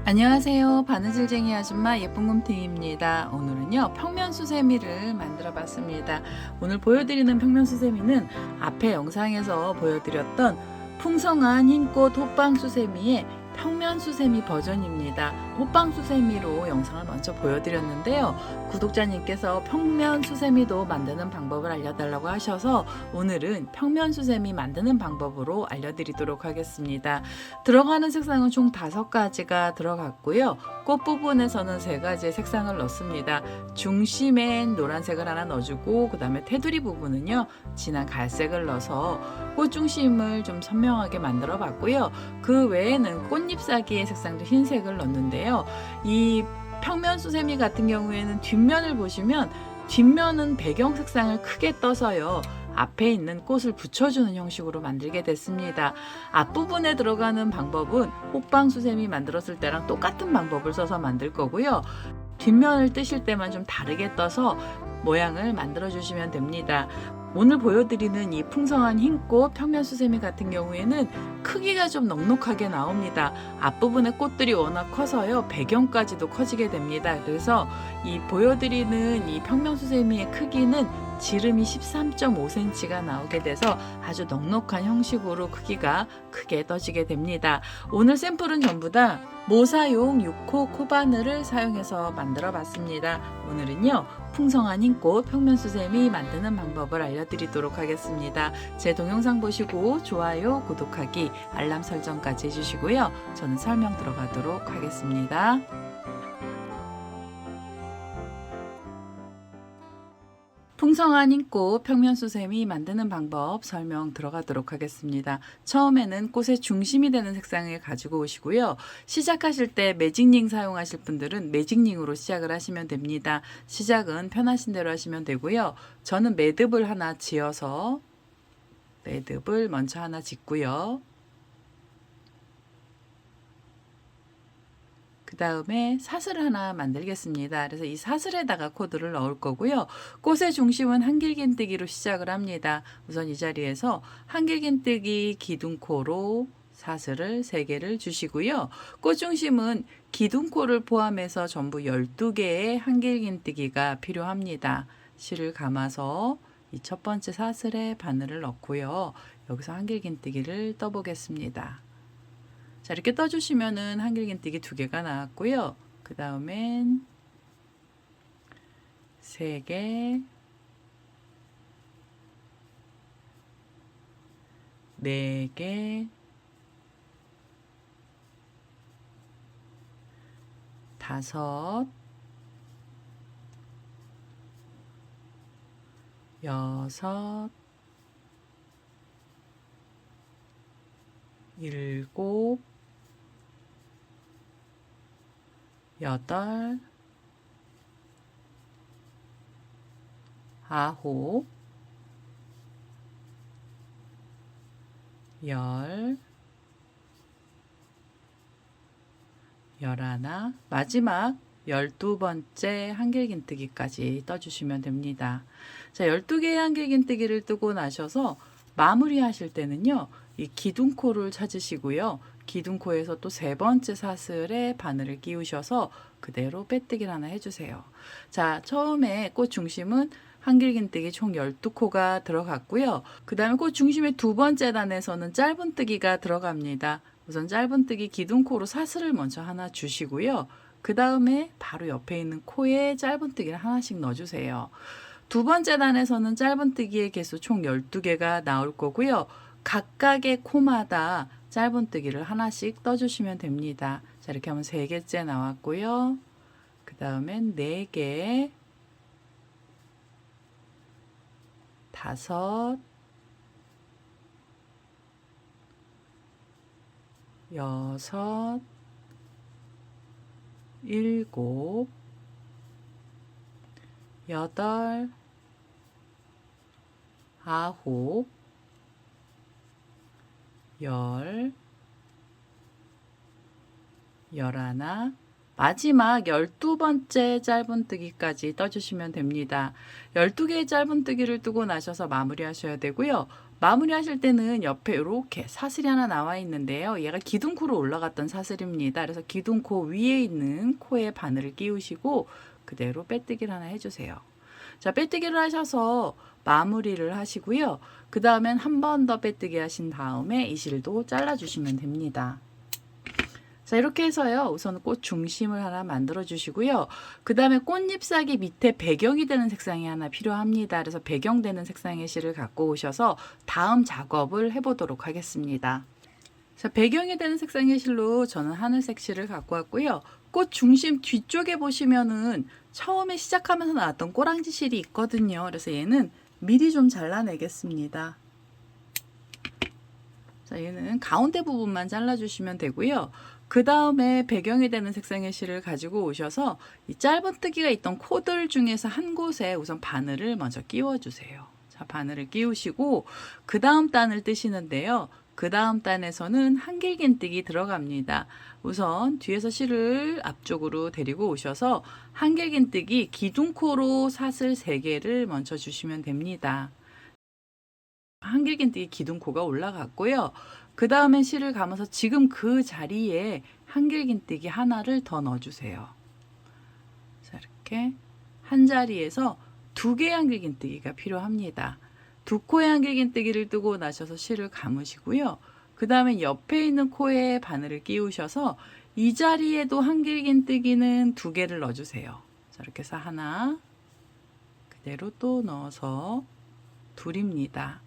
안녕하세요. 바느질쟁이 아줌마 예쁜곰탱이입니다. 오늘은요 평면수세미를 만들어 봤습니다. 오늘 보여드리는 평면수세미는 앞에 영상에서 보여드렸던 풍성한 흰꽃 호빵수세미의 평면수세미 버전입니다. 호빵수세미로 영상을 먼저 보여드렸는데요. 구독자님께서 평면수세미도 만드는 방법을 알려달라고 하셔서 오늘은 평면수세미 만드는 방법으로 알려드리도록 하겠습니다. 들어가는 색상은 총 5가지가 들어갔고요. 꽃 부분에서는 3가지의 색상을 넣습니다. 중심엔 노란색을 하나 넣어주고 그 다음에 테두리 부분은요 진한 갈색을 넣어서 꽃 중심을 좀 선명하게 만들어 봤고요. 그 외에는 꽃잎사기의 색상도 흰색을 넣었는데요. 이 평면수세미 같은 경우에는 뒷면을 보시면 뒷면은 배경 색상을 크게 떠서요. 앞에 있는 꽃을 붙여주는 형식으로 만들게 됐습니다. 앞부분에 들어가는 방법은 호빵수세미 만들었을 때랑 똑같은 방법을 써서 만들 거고요. 뒷면을 뜨실 때만 좀 다르게 떠서 모양을 만들어 주시면 됩니다. 오늘 보여드리는 이 풍성한 흰꽃 평면수세미 같은 경우에는 크기가 좀 넉넉하게 나옵니다. 앞부분의 꽃들이 워낙 커서요 배경까지도 커지게 됩니다. 그래서 이 보여드리는 이 평면수세미의 크기는 지름이 13.5cm가 나오게 돼서 아주 넉넉한 형식으로 크기가 크게 떠지게 됩니다. 오늘 샘플은 전부 다 모사용 6호 코바늘을 사용해서 만들어 봤습니다. 오늘은요 풍성한 흰꽃 평면수세미 만드는 방법을 알려드리도록 하겠습니다. 제 동영상 보시고 좋아요, 구독하기, 알람 설정까지 해주시고요. 저는 설명 들어가도록 하겠습니다. 풍성한 흰꽃 평면수세미 만드는 방법 설명 들어가도록 하겠습니다. 처음에는 꽃의 중심이 되는 색상을 가지고 오시고요. 시작하실 때 매직링 사용하실 분들은 매직링으로 시작을 하시면 됩니다. 시작은 편하신 대로 하시면 되고요. 저는 매듭을 하나 지어서 매듭을 먼저 하나 짓고요. 그 다음에 사슬 하나 만들겠습니다. 그래서 이 사슬에다가 코드를 넣을 거고요. 꽃의 중심은 한길긴뜨기로 시작을 합니다. 우선 이 자리에서 한길긴뜨기 기둥코로 사슬을 3개를 주시고요. 꽃 중심은 기둥코를 포함해서 전부 12개의 한길긴뜨기가 필요합니다. 실을 감아서 이 첫 번째 사슬에 바늘을 넣고요. 여기서 한길긴뜨기를 떠보겠습니다. 자, 이렇게 떠주시면은 한길긴뜨기 2개가 나왔고요. 그 다음엔 3개, 4개, 5, 6, 7, 8, 9, 10, 11, 마지막 12번째 한길긴뜨기까지 떠주시면 됩니다. 자, 12개의 한길긴뜨기를 뜨고 나셔서 마무리 하실 때는요, 이 기둥코를 찾으시고요. 기둥코에서 또 3번째 사슬에 바늘을 끼우셔서 그대로 빼뜨기를 하나 해주세요. 자, 처음에 꽃 중심은 한길긴뜨기 총 12코가 들어갔고요. 그 다음에 꽃 중심의 2번째 단에서는 짧은뜨기가 들어갑니다. 우선 짧은뜨기 기둥코로 사슬을 먼저 하나 주시고요. 그 다음에 바로 옆에 있는 코에 짧은뜨기를 하나씩 넣어주세요. 2번째 단에서는 짧은뜨기의 개수 총 12개가 나올 거고요. 각각의 코마다 짧은뜨기를 하나씩 떠주시면 됩니다. 자, 이렇게 하면 3개째 나왔고요. 그 다음엔 4개, 5, 6, 7, 8, 9, 10, 11, 마지막 12번째 짧은뜨기까지 떠주시면 됩니다. 12개의 짧은뜨기를 뜨고 나셔서 마무리 하셔야 되고요. 마무리 하실 때는 옆에 이렇게 사슬이 하나 나와 있는데요. 얘가 기둥코로 올라갔던 사슬입니다. 그래서 기둥코 위에 있는 코에 바늘을 끼우시고 그대로 빼뜨기를 하나 해주세요. 자, 빼뜨기를 하셔서 마무리를 하시고요. 그 다음엔 한 번 더 빼뜨기 하신 다음에 이 실도 잘라주시면 됩니다. 자, 이렇게 해서요. 우선 꽃 중심을 하나 만들어 주시고요. 그 다음에 꽃잎사기 밑에 배경이 되는 색상이 하나 필요합니다. 그래서 배경되는 색상의 실을 갖고 오셔서 다음 작업을 해보도록 하겠습니다. 자, 배경이 되는 색상의 실로 저는 하늘색 실을 갖고 왔고요. 꽃 중심 뒤쪽에 보시면은 처음에 시작하면서 나왔던 꼬랑지 실이 있거든요. 그래서 얘는 미리 좀 잘라내겠습니다. 자, 얘는 가운데 부분만 잘라주시면 되고요. 그 다음에 배경이 되는 색상의 실을 가지고 오셔서 이 짧은뜨기가 있던 코들 중에서 한 곳에 우선 바늘을 먼저 끼워주세요. 자, 바늘을 끼우시고 그 다음 단을 뜨시는데요. 그 다음 단에서는 한길긴뜨기 들어갑니다. 우선 뒤에서 실을 앞쪽으로 데리고 오셔서 한길긴뜨기 기둥코로 사슬 3개를 먼저 주시면 됩니다. 한길긴뜨기 기둥코가 올라갔고요. 그 다음에 실을 감아서 지금 그 자리에 한길긴뜨기 하나를 더 넣어주세요. 자, 이렇게 한 자리에서 2개의 한길긴뜨기가 필요합니다. 2코의 한길긴뜨기를 뜨고 나셔서 실을 감으시고요. 그 다음에 옆에 있는 코에 바늘을 끼우셔서 이 자리에도 한길긴뜨기는 2개를 넣어주세요. 자, 이렇게 해서 하나, 그대로 또 넣어서 둘입니다.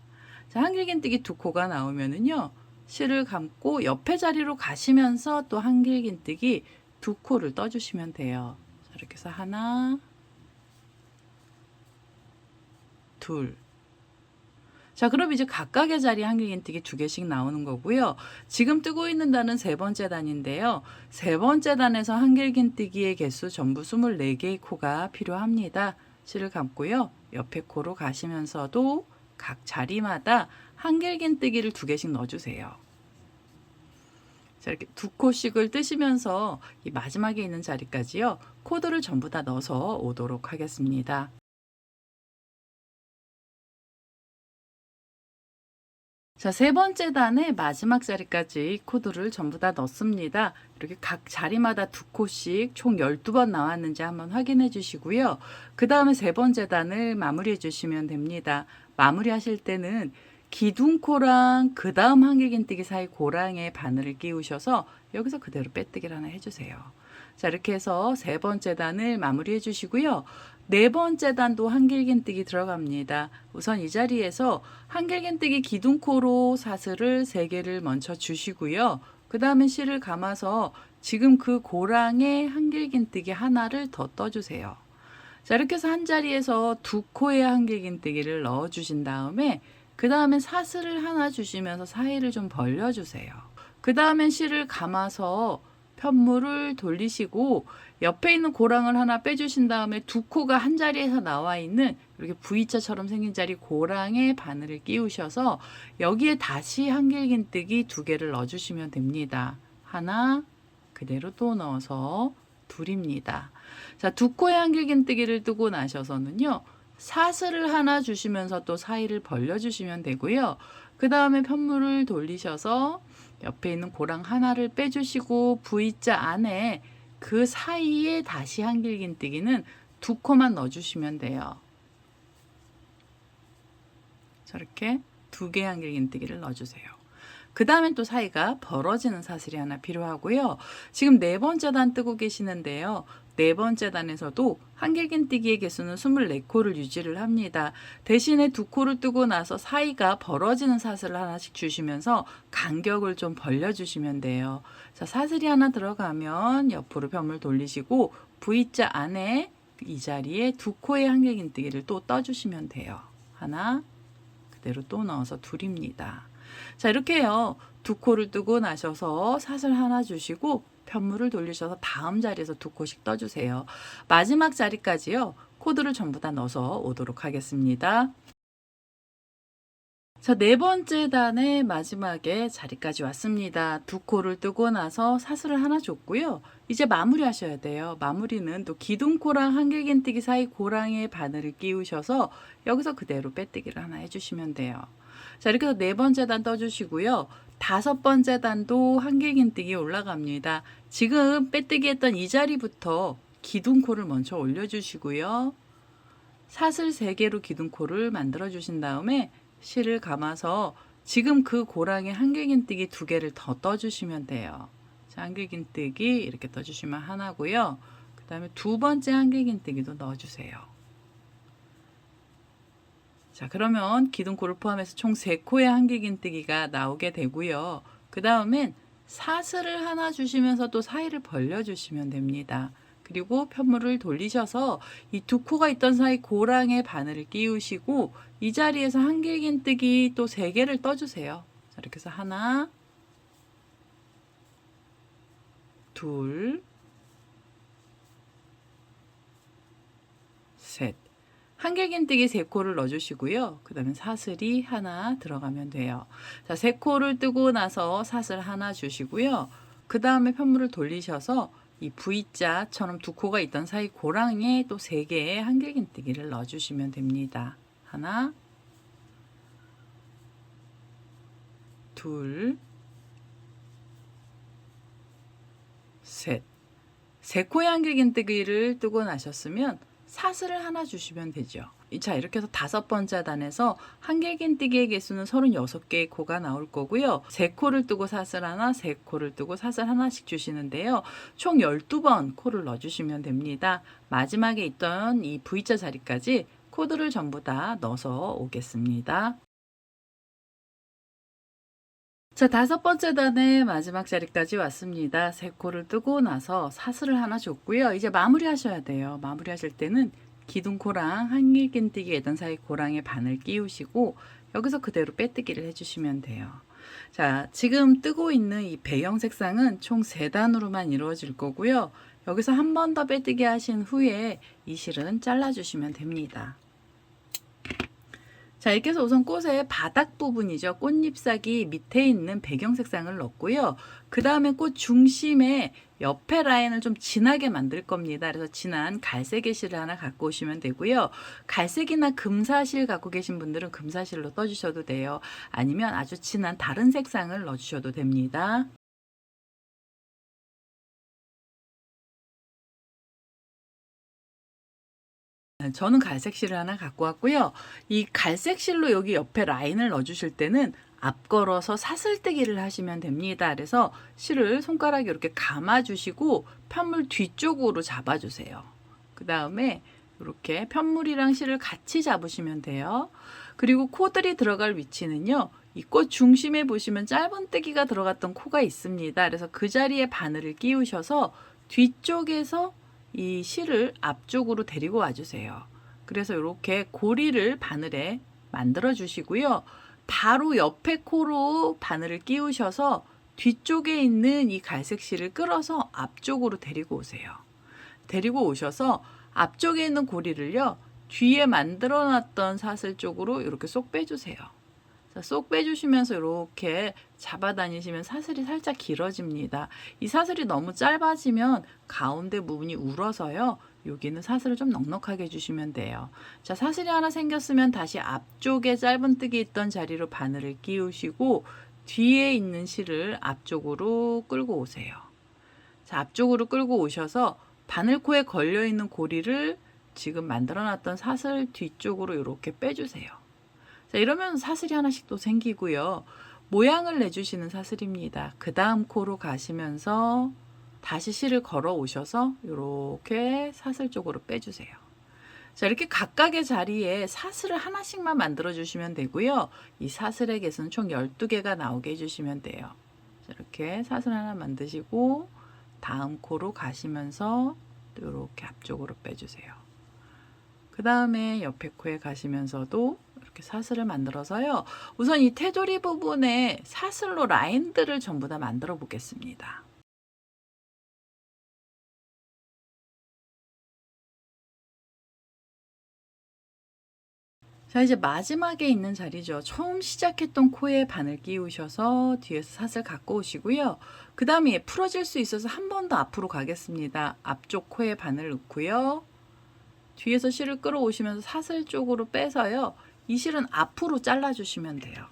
자, 한길긴뜨기 2코가 나오면은요. 실을 감고 옆에 자리로 가시면서 또 한길긴뜨기 2코를 떠주시면 돼요. 자, 이렇게 해서 하나, 둘. 자, 그럼 이제 각각의 자리에 한길긴뜨기 2개씩 나오는 거고요. 지금 뜨고 있는 단은 3번째 단인데요. 3번째 단에서 한길긴뜨기의 개수 전부 24개의 코가 필요합니다. 실을 감고요. 옆에 코로 가시면서도 각 자리마다 한길긴뜨기를 2개씩 넣어주세요. 자, 이렇게 2코씩을 뜨시면서 이 마지막에 있는 자리까지요. 코드를 전부 다 넣어서 오도록 하겠습니다. 자, 3번째 단의 마지막 자리까지 코드를 전부 다 넣습니다. 이렇게 각 자리마다 2코씩 총 12번 나왔는지 한번 확인해 주시고요. 그 다음에 3번째 단을 마무리해 주시면 됩니다. 마무리 하실 때는 기둥코랑 그 다음 한길긴뜨기 사이 고랑에 바늘을 끼우셔서 여기서 그대로 빼뜨기를 하나 해주세요. 자, 이렇게 해서 3번째 단을 마무리해 주시고요. 4번째 단도 한길긴뜨기 들어갑니다. 우선 이 자리에서 한길긴뜨기 기둥코로 사슬을 3개를 먼저 주시고요. 그 다음에 실을 감아서 지금 그 고랑에 한길긴뜨기 하나를 더 떠주세요. 자, 이렇게 해서 한 자리에서 2코의 한길긴뜨기를 넣어 주신 다음에 그 다음에 사슬을 하나 주시면서 사이를 좀 벌려주세요. 그 다음에 실을 감아서 편물을 돌리시고 옆에 있는 고랑을 하나 빼주신 다음에 2코가 한 자리에서 나와 있는 이렇게 V자처럼 생긴 자리 고랑에 바늘을 끼우셔서 여기에 다시 한길긴뜨기 2개를 넣어주시면 됩니다. 하나, 그대로 또 넣어서 둘입니다. 자, 2코의 한길긴뜨기를 뜨고 나셔서는요. 사슬을 하나 주시면서 또 사이를 벌려주시면 되고요. 그 다음에 편물을 돌리셔서 옆에 있는 고랑 하나를 빼주시고 V자 안에 그 사이에 다시 한길긴뜨기는 2코만 넣어주시면 돼요. 저렇게 2개의 한길긴뜨기를 넣어주세요. 그 다음엔 또 사이가 벌어지는 사슬이 하나 필요하고요. 지금 4번째 단 뜨고 계시는데요. 4번째 단에서도 한길긴뜨기의 개수는 24코를 유지를 합니다. 대신에 2코를 뜨고 나서 사이가 벌어지는 사슬을 하나씩 주시면서 간격을 좀 벌려주시면 돼요. 자, 사슬이 하나 들어가면 옆으로 편물 돌리시고 V자 안에 이 자리에 2코의 한길긴뜨기를 또 떠주시면 돼요. 하나, 그대로 또 넣어서 둘입니다. 자, 이렇게 해요. 2코를 뜨고 나셔서 사슬 하나 주시고 편물을 돌리셔서 다음 자리에서 2코씩 떠주세요. 마지막 자리까지요. 코드를 전부 다 넣어서 오도록 하겠습니다. 자, 4번째 단의 마지막에 자리까지 왔습니다. 2코를 뜨고 나서 사슬을 하나 줬고요. 이제 마무리 하셔야 돼요. 마무리는 또 기둥코랑 한길긴뜨기 사이 고랑에 바늘을 끼우셔서 여기서 그대로 빼뜨기를 하나 해주시면 돼요. 자, 이렇게 해서 네 번째 단 떠주시고요. 다섯 번째 단도 한길긴뜨기 올라갑니다. 지금 빼뜨기 했던 이 자리부터 기둥코를 먼저 올려주시고요. 사슬 3개로 기둥코를 만들어 주신 다음에 실을 감아서 지금 그 고랑에 한길긴뜨기 2개를 더 떠주시면 돼요. 자, 한길긴뜨기 이렇게 떠주시면 하나고요. 그 다음에 두 번째 한길긴뜨기도 넣어주세요. 자, 그러면 기둥코를 포함해서 총 3코의 한길긴뜨기가 나오게 되고요. 그 다음엔 사슬을 하나 주시면서 또 사이를 벌려주시면 됩니다. 그리고 편물을 돌리셔서 이 2코가 있던 사이 고랑에 바늘을 끼우시고 이 자리에서 한길긴뜨기 또 3개를 떠주세요. 자, 이렇게 해서 하나, 둘, 셋. 한길긴뜨기 3코를 넣어주시고요. 그 다음에 사슬이 하나 들어가면 돼요. 자, 3코를 뜨고 나서 사슬 하나 주시고요. 그 다음에 편물을 돌리셔서 이 V자처럼 2코가 있던 사이 고랑에 또 3개의 한길긴뜨기를 넣어주시면 됩니다. 하나, 둘, 셋. 3코의 한길긴뜨기를 뜨고 나셨으면 사슬을 하나 주시면 되죠. 자, 이렇게 해서 다섯 번째 단에서 한길긴뜨기의 개수는 36개의 코가 나올 거고요. 3코를 뜨고 사슬 하나, 3코를 뜨고 사슬 하나씩 주시는데요. 총 12번 코를 넣어주시면 됩니다. 마지막에 있던 이 V자 자리까지 코드를 전부 다 넣어서 오겠습니다. 자, 다섯 번째 단의 마지막 자리까지 왔습니다. 3코를 뜨고 나서 사슬을 하나 줬고요. 이제 마무리 하셔야 돼요. 마무리 하실 때는 기둥코랑 한길긴뜨기 있던 사이 고랑에 바늘 끼우시고 여기서 그대로 빼뜨기를 해주시면 돼요. 자, 지금 뜨고 있는 이 배경 색상은 총 3단으로만 이루어질 거고요. 여기서 한 번 더 빼뜨기 하신 후에 이 실은 잘라주시면 됩니다. 자, 이렇게 해서 우선 꽃의 바닥 부분이죠. 꽃잎사기 밑에 있는 배경 색상을 넣고요. 그 다음에 꽃 중심에 옆에 라인을 좀 진하게 만들 겁니다. 그래서 진한 갈색의 실을 하나 갖고 오시면 되고요. 갈색이나 금사실 갖고 계신 분들은 금사실로 떠주셔도 돼요. 아니면 아주 진한 다른 색상을 넣어주셔도 됩니다. 저는 갈색 실을 하나 갖고 왔고요. 이 갈색 실로 여기 옆에 라인을 넣어주실 때는 앞걸어서 사슬뜨기를 하시면 됩니다. 그래서 실을 손가락에 이렇게 감아주시고 편물 뒤쪽으로 잡아주세요. 그 다음에 이렇게 편물이랑 실을 같이 잡으시면 돼요. 그리고 코들이 들어갈 위치는요. 이 꽃 중심에 보시면 짧은뜨기가 들어갔던 코가 있습니다. 그래서 그 자리에 바늘을 끼우셔서 뒤쪽에서 이 실을 앞쪽으로 데리고 와주세요. 그래서 이렇게 고리를 바늘에 만들어 주시고요. 바로 옆에 코로 바늘을 끼우셔서 뒤쪽에 있는 이 갈색 실을 끌어서 앞쪽으로 데리고 오세요. 데리고 오셔서 앞쪽에 있는 고리를요. 뒤에 만들어 놨던 사슬 쪽으로 이렇게 쏙 빼주세요. 자, 쏙 빼주시면서 이렇게 잡아다니시면 사슬이 살짝 길어집니다. 이 사슬이 너무 짧아지면 가운데 부분이 울어서요. 여기는 사슬을 좀 넉넉하게 해주시면 돼요. 자, 사슬이 하나 생겼으면 다시 앞쪽에 짧은뜨기 있던 자리로 바늘을 끼우시고 뒤에 있는 실을 앞쪽으로 끌고 오세요. 자, 앞쪽으로 끌고 오셔서 바늘코에 걸려있는 고리를 지금 만들어놨던 사슬 뒤쪽으로 이렇게 빼주세요. 자, 이러면 사슬이 하나씩 또 생기고요. 모양을 내주시는 사슬입니다. 그 다음 코로 가시면서 다시 실을 걸어 오셔서 이렇게 사슬 쪽으로 빼주세요. 자, 이렇게 각각의 자리에 사슬을 하나씩만 만들어 주시면 되고요. 이 사슬의 개수는 총 12개가 나오게 해주시면 돼요. 자, 이렇게 사슬 하나 만드시고 다음 코로 가시면서 또 이렇게 앞쪽으로 빼주세요. 그 다음에 옆에 코에 가시면서도 이렇게 사슬을 만들어서요. 우선 이 테두리 부분에 사슬로 라인들을 전부 다 만들어 보겠습니다. 자, 이제 마지막에 있는 자리죠. 처음 시작했던 코에 바늘 끼우셔서 뒤에서 사슬 갖고 오시고요. 그 다음에 풀어질 수 있어서 한 번 더 앞으로 가겠습니다. 앞쪽 코에 바늘 넣고요. 뒤에서 실을 끌어오시면서 사슬 쪽으로 빼서요. 이 실은 앞으로 잘라주시면 돼요.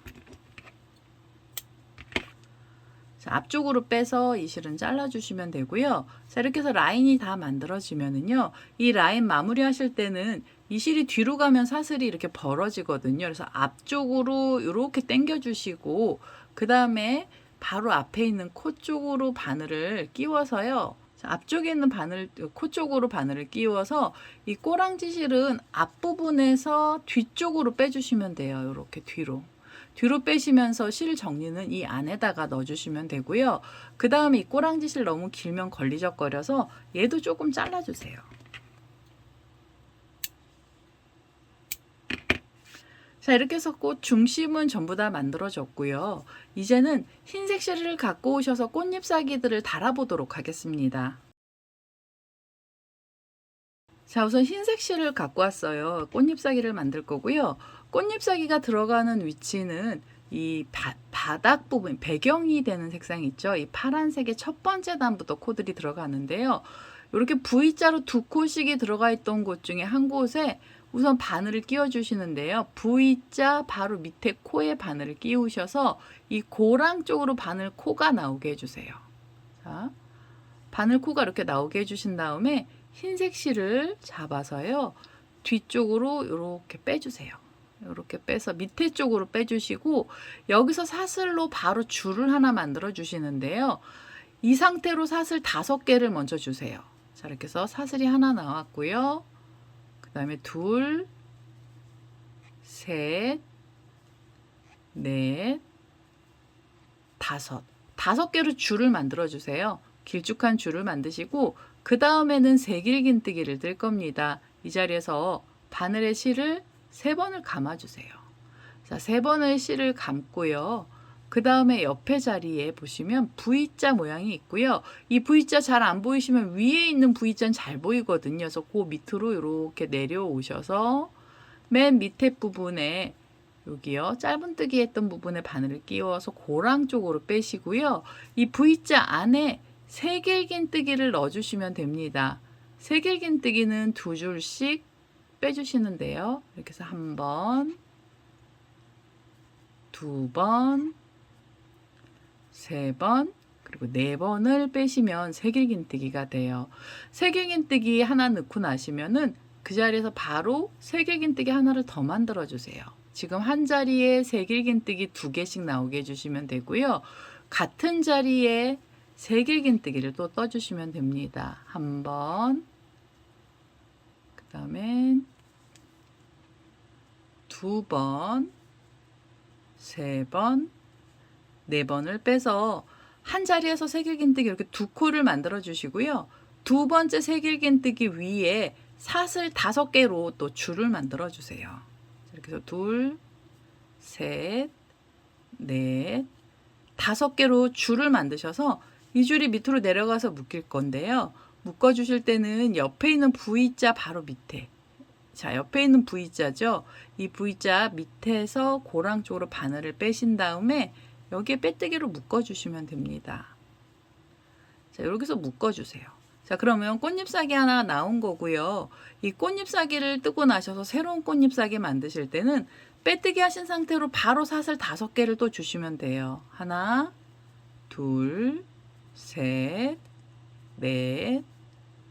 자, 앞쪽으로 빼서 이 실은 잘라주시면 되고요. 자, 이렇게 해서 라인이 다 만들어지면은요, 이 라인 마무리 하실 때는 이 실이 뒤로 가면 사슬이 이렇게 벌어지거든요. 그래서 앞쪽으로 이렇게 당겨주시고, 그 다음에 바로 앞에 있는 코 쪽으로 바늘을 끼워서요. 자, 앞쪽에 있는 바늘, 코 쪽으로 바늘을 끼워서 이 꼬랑지 실은 앞부분에서 뒤쪽으로 빼주시면 돼요. 이렇게 뒤로. 뒤로 빼시면서 실 정리는 이 안에다가 넣어주시면 되고요. 그 다음에 이 꼬랑지 실 너무 길면 걸리적거려서 얘도 조금 잘라주세요. 자, 이렇게 해서 꽃 중심은 전부 다 만들어졌고요. 이제는 흰색 실을 갖고 오셔서 꽃잎사귀들을 달아보도록 하겠습니다. 자, 우선 흰색 실을 갖고 왔어요. 꽃잎사귀를 만들 거고요. 꽃잎사귀가 들어가는 위치는 이 바닥 부분, 배경이 되는 색상 있죠? 이 파란색의 첫 번째 단부터 코들이 들어가는데요. 이렇게 V자로 두 코씩이 들어가 있던 곳 중에 한 곳에 우선 바늘을 끼워 주시는데요. V자 바로 밑에 코에 바늘을 끼우셔서 이 고랑 쪽으로 바늘 코가 나오게 해주세요. 자, 바늘 코가 이렇게 나오게 해주신 다음에 흰색 실을 잡아서요. 뒤쪽으로 이렇게 빼주세요. 이렇게 빼서 밑에 쪽으로 빼주시고 여기서 사슬로 바로 줄을 하나 만들어 주시는데요. 이 상태로 사슬 5개를 먼저 주세요. 자, 이렇게 해서 사슬이 하나 나왔고요. 그 다음에 둘, 셋, 넷, 다섯. 5개로 줄을 만들어 주세요. 길쭉한 줄을 만드시고 그 다음에는 새길긴뜨기를 뜰 겁니다. 이 자리에서 바늘의 실을 3번을 감아주세요. 자, 3번의 실을 감고요. 그 다음에 옆에 자리에 보시면 V자 모양이 있고요. 이 V자 잘 안 보이시면 위에 있는 V자는 잘 보이거든요. 그래서 그 밑으로 이렇게 내려오셔서 맨 밑에 부분에 여기요. 짧은뜨기 했던 부분에 바늘을 끼워서 고랑 쪽으로 빼시고요. 이 V자 안에 새길긴뜨기를 넣어주시면 됩니다. 새길긴뜨기는 2줄씩 빼주시는데요. 이렇게 해서 1번, 2번, 3번, 그리고 4번을 빼시면 새길긴뜨기가 돼요. 새길긴뜨기 하나 넣고 나시면은 그 자리에서 바로 새길긴뜨기 하나를 더 만들어 주세요. 지금 한 자리에 새길긴뜨기 2개씩 나오게 해주시면 되고요. 같은 자리에 새길긴뜨기를 또 떠주시면 됩니다. 1번, 그 다음에 2번, 3번, 4번을 빼서 한 자리에서 새길긴뜨기 이렇게 2코를 만들어 주시고요. 두 번째 새길긴뜨기 위에 사슬 5개로 또 줄을 만들어 주세요. 이렇게 해서 둘, 셋, 넷, 5개로 줄을 만드셔서 이 줄이 밑으로 내려가서 묶일 건데요. 묶어 주실 때는 옆에 있는 V자 바로 밑에, 자, 옆에 있는 V자죠. 이 V자 밑에서 고랑 쪽으로 바늘을 빼신 다음에 여기에 빼뜨기로 묶어 주시면 됩니다. 자, 이렇게 해서 묶어 주세요. 자, 그러면 꽃잎사귀 하나 나온 거고요. 이 꽃잎사귀를 뜨고 나셔서 새로운 꽃잎사귀 만드실 때는 빼뜨기 하신 상태로 바로 사슬 5개를 또 주시면 돼요. 하나, 둘, 셋, 넷,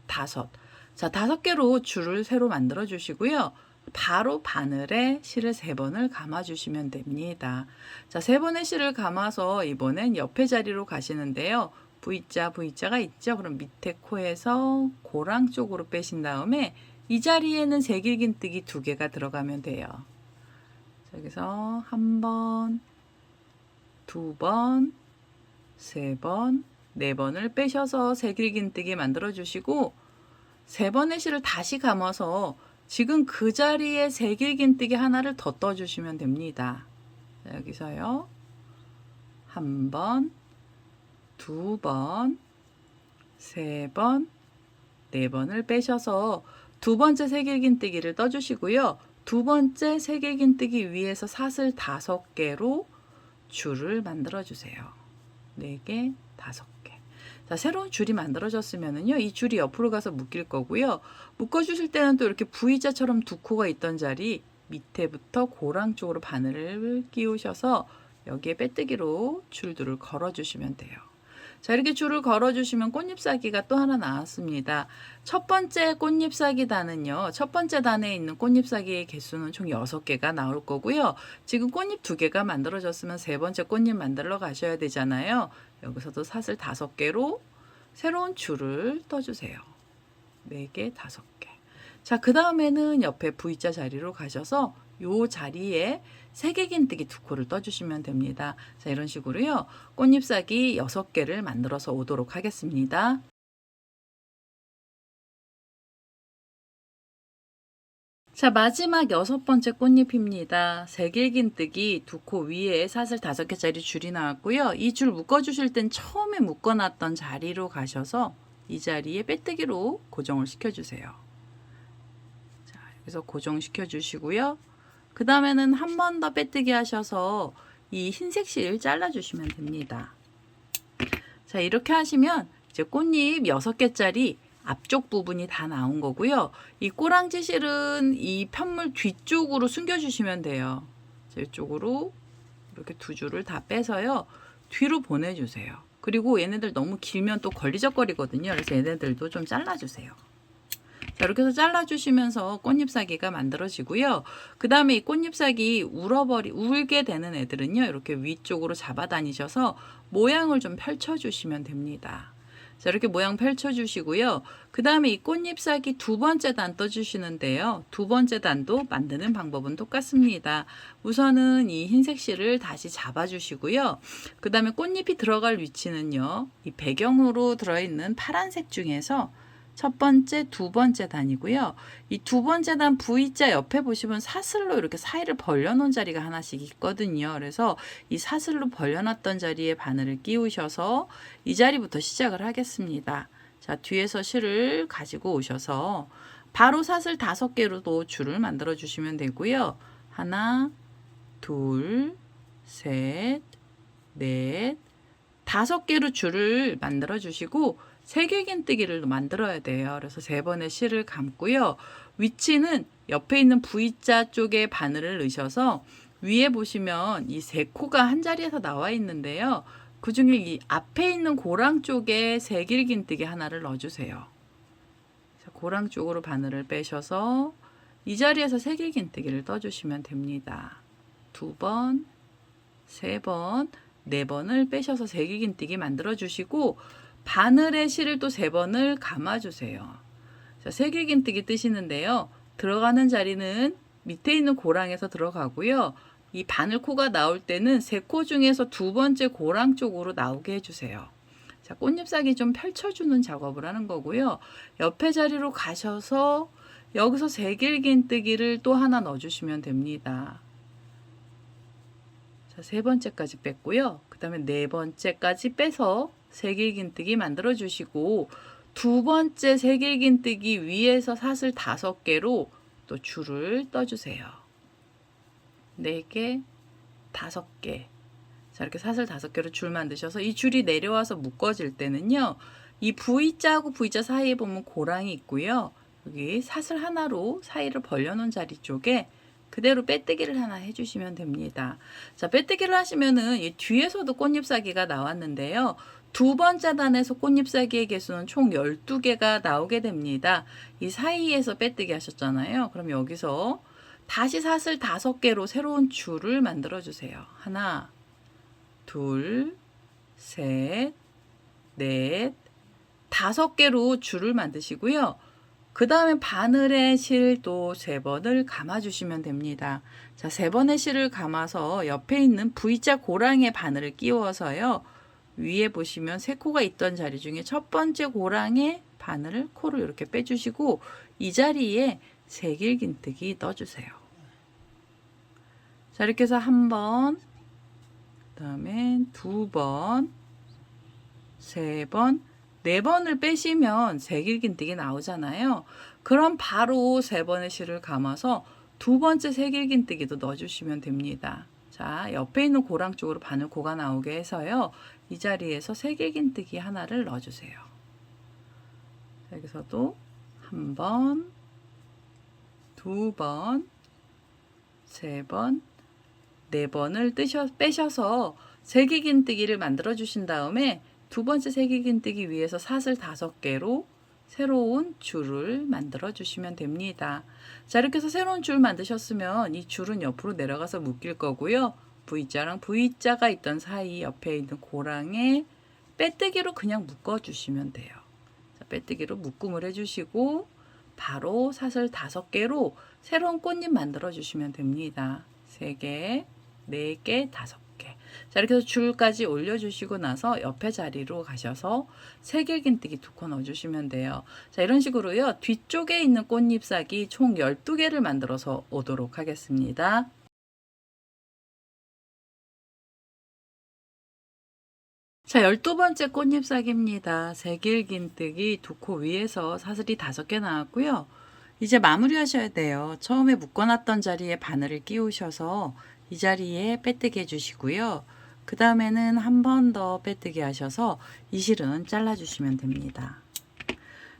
5. 자, 5개로 줄을 새로 만들어 주시고요. 바로 바늘에 실을 3번을 감아 주시면 됩니다. 자, 3번의 실을 감아서 이번엔 옆에 자리로 가시는데요. V자가 있죠. 그럼 밑에 코에서 고랑 쪽으로 빼신 다음에 이 자리에는 새길긴뜨기 2개가 들어가면 돼요. 자, 여기서 1번, 2번, 3번, 4번을 빼셔서 새길긴뜨기 만들어 주시고 3번의 실을 다시 감아서 지금 그 자리에 새길긴뜨기 하나를 더 떠주시면 됩니다. 자, 여기서요. 1번, 2번, 3번, 4번을 빼셔서 두 번째 새길긴뜨기를 떠주시고요. 두 번째 새길긴뜨기 위에서 사슬 5개로 줄을 만들어 주세요. 4개, 5개. 자, 새로운 줄이 만들어졌으면은요, 이 줄이 옆으로 가서 묶일 거고요. 묶어주실 때는 또 이렇게 V자처럼 2코가 있던 자리 밑에부터 고랑 쪽으로 바늘을 끼우셔서 여기에 빼뜨기로 줄들을 걸어주시면 돼요. 자, 이렇게 줄을 걸어주시면 꽃잎사기가 또 하나 나왔습니다. 첫 번째 꽃잎사기 단은요, 첫 번째 단에 있는 꽃잎사기의 개수는 총 6개가 나올 거고요. 지금 꽃잎 2개가 만들어졌으면 세 번째 꽃잎 만들러 가셔야 되잖아요. 여기서도 사슬 5개로 새로운 줄을 떠주세요. 4개, 5개. 자, 그 다음에는 옆에 V자 자리로 가셔서 요 자리에 세개긴뜨기 2코를 떠주시면 됩니다. 자, 이런 식으로요. 꽃잎사기 6개를 만들어서 오도록 하겠습니다. 자, 마지막 6번째 꽃잎입니다. 세길긴뜨기 2코 위에 사슬 5개짜리 줄이 나왔고요. 이 줄 묶어주실 땐 처음에 묶어놨던 자리로 가셔서 이 자리에 빼뜨기로 고정을 시켜주세요. 자, 여기서 고정시켜 주시고요. 그 다음에는 한 번 더 빼뜨기 하셔서 이 흰색 실 잘라주시면 됩니다. 자, 이렇게 하시면 이제 꽃잎 6개짜리 앞쪽 부분이 다 나온 거고요. 이 꼬랑지 실은 이 편물 뒤쪽으로 숨겨주시면 돼요. 자, 이쪽으로 이렇게 2줄을 다 빼서요. 뒤로 보내주세요. 그리고 얘네들 너무 길면 또 걸리적거리거든요. 그래서 얘네들도 좀 잘라주세요. 자, 이렇게 해서 잘라주시면서 꽃잎사기가 만들어지고요. 그 다음에 이 꽃잎사기 울게 되는 애들은요, 이렇게 위쪽으로 잡아다니셔서 모양을 좀 펼쳐주시면 됩니다. 자, 이렇게 모양 펼쳐주시고요. 그 다음에 이 꽃잎사기 2번째 단 떠주시는데요. 2번째 단도 만드는 방법은 똑같습니다. 우선은 이 흰색 실을 다시 잡아주시고요. 그 다음에 꽃잎이 들어갈 위치는요, 이 배경으로 들어있는 파란색 중에서 첫 번째, 2번째 단이고요. 이 2번째 단 V자 옆에 보시면 사슬로 이렇게 사이를 벌려놓은 자리가 하나씩 있거든요. 그래서 이 사슬로 벌려놨던 자리에 바늘을 끼우셔서 이 자리부터 시작을 하겠습니다. 자, 뒤에서 실을 가지고 오셔서 바로 사슬 5개로도 줄을 만들어 주시면 되고요. 하나, 둘, 셋, 넷, 5개로 줄을 만들어 주시고 세길긴뜨기를 만들어야 돼요. 그래서 3번의 실을 감고요. 위치는 옆에 있는 V자 쪽에 바늘을 넣으셔서 위에 보시면 이 3코가 한 자리에서 나와 있는데요. 그 중에 이 앞에 있는 고랑 쪽에 세길긴뜨기 하나를 넣어주세요. 고랑 쪽으로 바늘을 빼셔서 이 자리에서 세길긴뜨기를 떠주시면 됩니다. 2번, 3번, 4번을 빼셔서 세길긴뜨기 만들어 주시고 바늘에 실을 또 3번을 감아주세요. 자, 세길긴뜨기 뜨시는데요. 들어가는 자리는 밑에 있는 고랑에서 들어가고요. 이 바늘코가 나올 때는 3코 중에서 2번째 고랑 쪽으로 나오게 해주세요. 자, 꽃잎사기 좀 펼쳐주는 작업을 하는 거고요. 옆에 자리로 가셔서 여기서 세길긴뜨기를 또 하나 넣어주시면 됩니다. 자, 3번째까지 뺐고요. 그 다음에 4번째까지 빼서 세길긴뜨기 만들어 주시고 2번째 세길긴뜨기 위에서 사슬 5개로 또 줄을 떠주세요. 4개, 5개. 자, 이렇게 사슬 5개로 줄 만드셔서 이 줄이 내려와서 묶어질 때는요, 이 V자하고 V자 사이에 보면 고랑이 있고요. 여기 사슬 하나로 사이를 벌려놓은 자리 쪽에 그대로 빼뜨기를 하나 해주시면 됩니다. 자, 빼뜨기를 하시면은 이 뒤에서도 꽃잎사기가 나왔는데요. 2번째 단에서 꽃잎사기의 개수는 총 12개가 나오게 됩니다. 이 사이에서 빼뜨기 하셨잖아요. 그럼 여기서 다시 사슬 5개로 새로운 줄을 만들어 주세요. 하나, 둘, 셋, 넷, 5개로 줄을 만드시고요. 그 다음에 바늘에 실 또 3번을 감아주시면 됩니다. 자, 3번의 실을 감아서 옆에 있는 V자 고랑에 바늘을 끼워서요. 위에 보시면 3코가 있던 자리 중에 첫 번째 고랑에 바늘을 코를 이렇게 빼주시고 이 자리에 세길긴뜨기 넣어주세요. 자, 이렇게 해서 1번, 그 다음에 2번, 3번, 4번을 빼시면 세길긴뜨기 나오잖아요. 그럼 바로 3번의 실을 감아서 2번째 세길긴뜨기도 넣어주시면 됩니다. 자, 옆에 있는 고랑 쪽으로 바늘코가 나오게 해서요. 이 자리에서 세길긴뜨기 하나를 넣어주세요. 여기서도 1번, 2번, 3번, 4번을 빼셔서 세길긴뜨기를 만들어 주신 다음에 두 번째 세길긴뜨기 위에서 사슬 5개로 새로운 줄을 만들어 주시면 됩니다. 자, 이렇게 해서 새로운 줄 만드셨으면 이 줄은 옆으로 내려가서 묶일 거고요. V자랑 V자가 있던 사이 옆에 있는 고랑에 빼뜨기로 그냥 묶어 주시면 돼요. 자, 빼뜨기로 묶음을 해주시고 바로 사슬 5개로 새로운 꽃잎 만들어 주시면 됩니다. 3개, 4개, 5개. 자, 이렇게 해서 줄까지 올려주시고 나서 옆에 자리로 가셔서 세길긴뜨기 2코 넣어주시면 돼요. 자, 이런 식으로요. 뒤쪽에 있는 꽃잎사기 총 12개를 만들어서 오도록 하겠습니다. 자, 12번째 꽃잎사기입니다. 세길긴뜨기 2코 위에서 사슬이 5개 나왔고요. 이제 마무리 하셔야 돼요. 처음에 묶어놨던 자리에 바늘을 끼우셔서 이 자리에 빼뜨기 해주시고요. 그 다음에는 한 번 더 빼뜨기 하셔서 이 실은 잘라주시면 됩니다.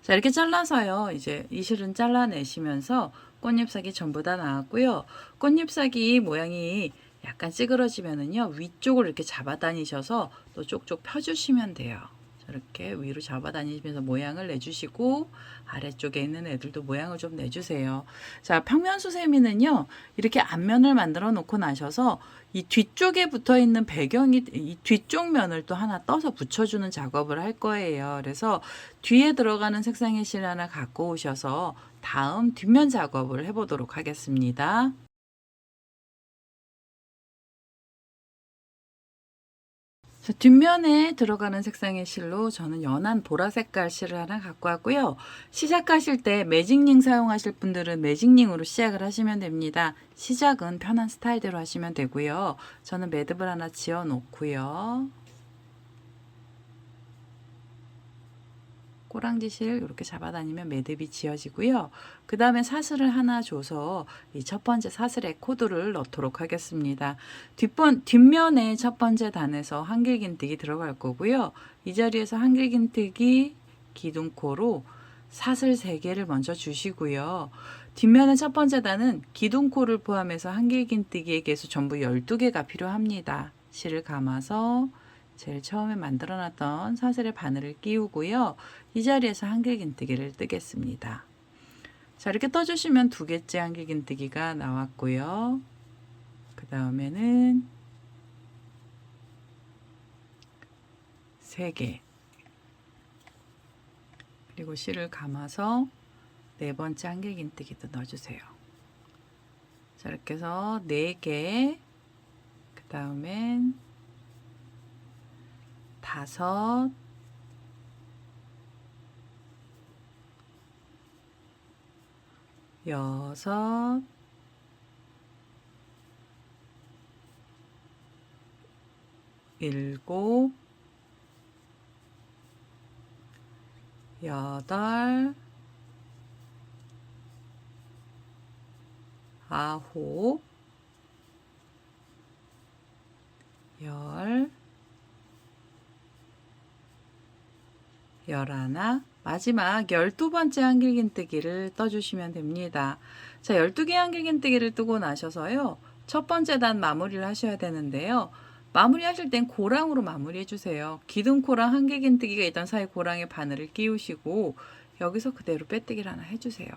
자, 이렇게 잘라서요. 이제 이 실은 잘라내시면서 꽃잎사기 전부 다 나왔고요. 꽃잎사기 모양이 약간 찌그러지면은요, 위쪽을 이렇게 잡아 다니셔서 또 쪽쪽 펴주시면 돼요. 이렇게 위로 잡아 다니시면서 모양을 내주시고 아래쪽에 있는 애들도 모양을 좀 내주세요. 자, 평면수세미는요, 이렇게 앞면을 만들어 놓고 나셔서 이 뒤쪽에 붙어 있는 배경이 이 뒤쪽 면을 또 하나 떠서 붙여주는 작업을 할 거예요. 그래서 뒤에 들어가는 색상의 실 하나 갖고 오셔서 다음 뒷면 작업을 해보도록 하겠습니다. 자, 뒷면에 들어가는 색상의 실로 저는 연한 보라색깔 실을 하나 갖고 왔고요. 시작하실 때 매직링 사용하실 분들은 매직링으로 시작을 하시면 됩니다. 시작은 편한 스타일대로 하시면 되고요. 저는 매듭을 하나 지어 놓고요. 꼬랑지실 이렇게 잡아다니면 매듭이 지어지고요. 그 다음에 사슬을 하나 줘서 이 첫 번째 사슬에 코드를 넣도록 하겠습니다. 뒷면에 첫 번째 단에서 한길긴뜨기 들어갈 거고요. 이 자리에서 한길긴뜨기 기둥코로 사슬 3개를 먼저 주시고요. 뒷면의 첫 번째 단은 기둥코를 포함해서 한길긴뜨기의 개수 전부 12개가 필요합니다. 실을 감아서 제일 처음에 만들어 놨던 사슬에 바늘을 끼우고요. 이 자리에서 한길긴뜨기를 뜨겠습니다. 자, 이렇게 떠주시면 2개째 한길긴뜨기가 나왔고요. 그 다음에는 3개, 그리고 실을 감아서 4번째 한길긴뜨기도 넣어주세요. 자, 이렇게 해서 4개, 그 다음엔 5, 6, 7, 8, 9, 10, 11, 마지막 12번째 한길긴뜨기를 떠주시면 됩니다. 자, 12개 한길긴뜨기를 뜨고 나셔서요. 첫 번째 단 마무리를 하셔야 되는데요. 마무리 하실 땐 고랑으로 마무리 해주세요. 기둥코랑 한길긴뜨기가 있던 사이 고랑에 바늘을 끼우시고 여기서 그대로 빼뜨기를 하나 해주세요.